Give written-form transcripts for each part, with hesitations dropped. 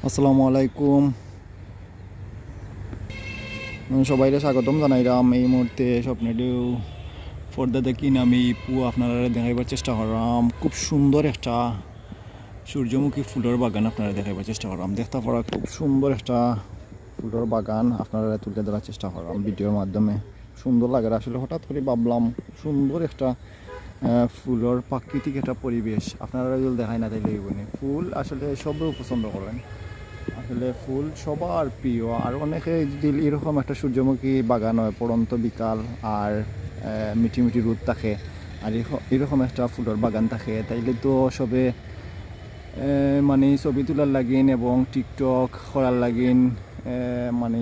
আসসালামু আলাইকুম সবাইকে স্বাগতম জানাইলাম। এই মুহূর্তে স্বপ্নেডিও পর্দা দেখি আমি আপনারা দেখাইবার চেষ্টা করলাম। খুব সুন্দর একটা সূর্যমুখী ফুলের বাগান আপনারা দেখাইবার চেষ্টা করলাম। দেখতে পারা খুব সুন্দর একটা ফুলের বাগান আপনারা তুলে ধরার চেষ্টা করলাম ভিডিওর মাধ্যমে। সুন্দর লাগে আসলে, হঠাৎ করে ভাবলাম সুন্দর একটা ফুলের প্রাকৃতিক একটা পরিবেশ আপনারা যদি দেখাই না তাইলে ফুল আসলে সবাই পছন্দ করেন। আসলে ফুল সবার প্রিয়, আর অনেকে যদি এরকম একটা সূর্যমুখী বাগান হয় পড়ন্ত বিকাল আর মিঠি মিঠি রোদ থাকে আর এরকম একটা ফুলের বাগান থাকে, তাইলে তো সবে মানে ছবি তোলার লাগিন এবং টিকটক করার লাগিন মানে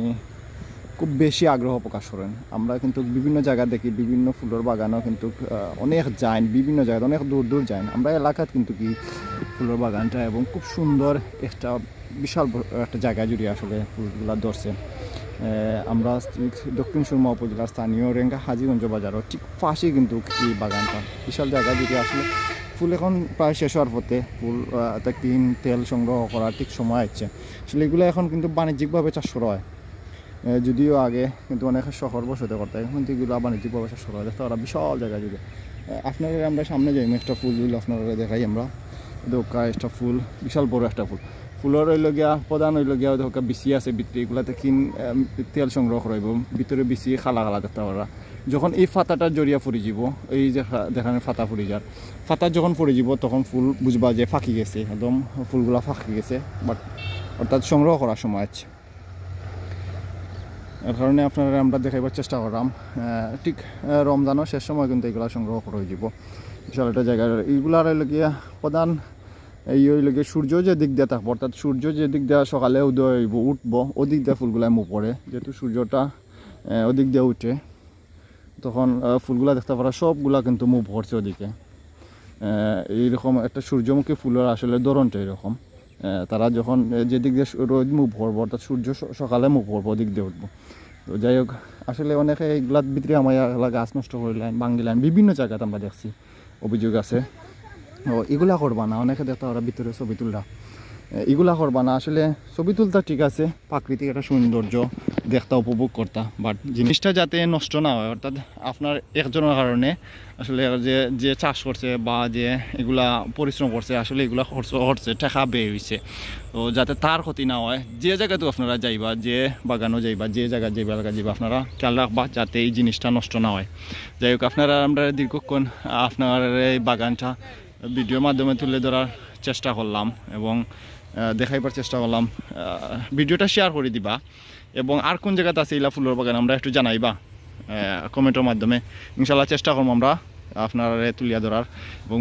খুব বেশি আগ্রহ প্রকাশ করেন। আমরা কিন্তু বিভিন্ন জায়গা দেখি, বিভিন্ন ফুলের বাগানও কিন্তু অনেক যান, বিভিন্ন জায়গায় অনেক দূর দূর যান। আমরা এলাকাত কিন্তু কি ফুলের বাগানটা এবং খুব সুন্দর একটা বিশাল একটা জায়গা জুড়ে আসলে ফুলগুলা ধরছে। আমরা দক্ষিণ সুরমা উপজেলার স্থানীয় রেঙ্গা হাজিগঞ্জ বাজারও ঠিক পাশেই কিন্তু এই বাগানটা বিশাল জায়গা জুড়ে আসলে ফুল এখন প্রায় শেষ হওয়ার পথে। ফুল কিন তেল সংগ্রহ করার ঠিক সময় আছে আসলে। এগুলো এখন কিন্তু বাণিজ্যিকভাবে চাষ করা হয়, যদিও আগে কিন্তু অনেক শহর বসতে করতে, এখন কিন্তু এগুলো বাণিজ্যিকভাবে চাষ করা হয়। দেখতে ওরা বিশাল জায়গা জুড়ে। আপনারা আমরা সামনে যাই, একটা ফুলগুলো আপনারা দেখাই আমরা। দোকা একটা ফুল, বিশাল বড় একটা ফুল। ফুলের হইল গিয়া প্রধান হইল গিয়া ধোকা বিচি আছে ভিতরে, এগুলাতে কিন তেল সংগ্রহ করাইব, ভিতরে বিচি খালা খালা দেখতে পারা। যখন এই ফাতাটার জড়িয়া ফুরি যাব, এই যে দেখানে ফাতা ফুরি যার ফাতা যখন ফুরি যাব তখন ফুল বুঝবা যে ফাঁকি গেছে, একদম ফুলগুলা ফাঁকি গেছে, বাট অর্থাৎ সংগ্রহ করার সময় আছে। এর কারণে আপনারা আমরা দেখাইবার চেষ্টা করলাম। ঠিক রমজানের শেষ সময় কিন্তু এগুলা সংগ্রহ করা হয়ে যাব বিশাল একটা জায়গায়। এইগুলার গিয়া প্রধান এই হইলে সূর্য যে দিক দিয়ে থাকবো, অর্থাৎ সূর্য যে দিক দিয়ে সকালে উদয় হইব উঠবো, ওদিক দিয়ে ফুলগুলা মুখ পড়ে। যেহেতু সূর্যটা ওদিক দিয়ে উঠে তখন ফুলগুলা দেখতে পারা সবগুলা কিন্তু মুখ পড়ছে ওদিকে। এইরকম একটা সূর্যমুখী ফুলের আসলে ধরনটা এরকম। তারা যখন যেদিক দিয়ে রোদ মুখ পড়বো, অর্থাৎ সূর্য সকালে মুখ পড়বো ওদিক দিয়ে উঠবো। তো যাই হোক, আসলে অনেকে এইগুলার ভিতরে আমার গাছ নষ্ট করিলেন, ভাঙিলেন, বিভিন্ন জায়গাতে আমরা দেখছি অভিযোগ আছে। ও এগুলা করবা না, অনেকে দেখতে ওরা ভিতরে ছবি তুলরা, এগুলা করবা না। আসলে ছবি তুলতা ঠিক আছে, প্রাকৃতিক একটা সৌন্দর্য দেখতে উপভোগ করতা, বাট জিনিসটা যাতে নষ্ট না হয়, অর্থাৎ আপনার একজনের কারণে আসলে যে চাষ করছে বা যে এগুলা পরিশ্রম করছে আসলে এগুলা খরচ করছে, টাকা ব্যয় হয়েছে, তো যাতে তার ক্ষতি না হয়। যে জায়গাতেও আপনারা যাইবা, যে বাগানও যাইবা, যে জায়গায় যাইবা এলাকা যাইবা, আপনারা খেয়াল রাখবা যাতে এই জিনিসটা নষ্ট না হয়। যাই হোক, আপনারা আমরা দীর্ঘক্ষণ আপনার এই বাগানটা ভিডিওর মাধ্যমে তুলে ধরার চেষ্টা করলাম এবং দেখাইবার চেষ্টা করলাম। ভিডিওটা শেয়ার করে দিবা এবং আর কোন জায়গাতে আছে ইলা ফুলের বাগান আমরা একটু জানাইবা কমেন্টের মাধ্যমে। ইনশাল্লাহ চেষ্টা করবো আমরা আপনারা তুলিয়া ধরার এবং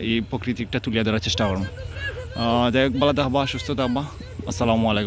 এই প্রকৃতিকটা তুলিয়া ধরার চেষ্টা করবো। যাই হোক, ভালো থাকবা, সুস্থ থাকবা। আসসালামু আলাইকুম।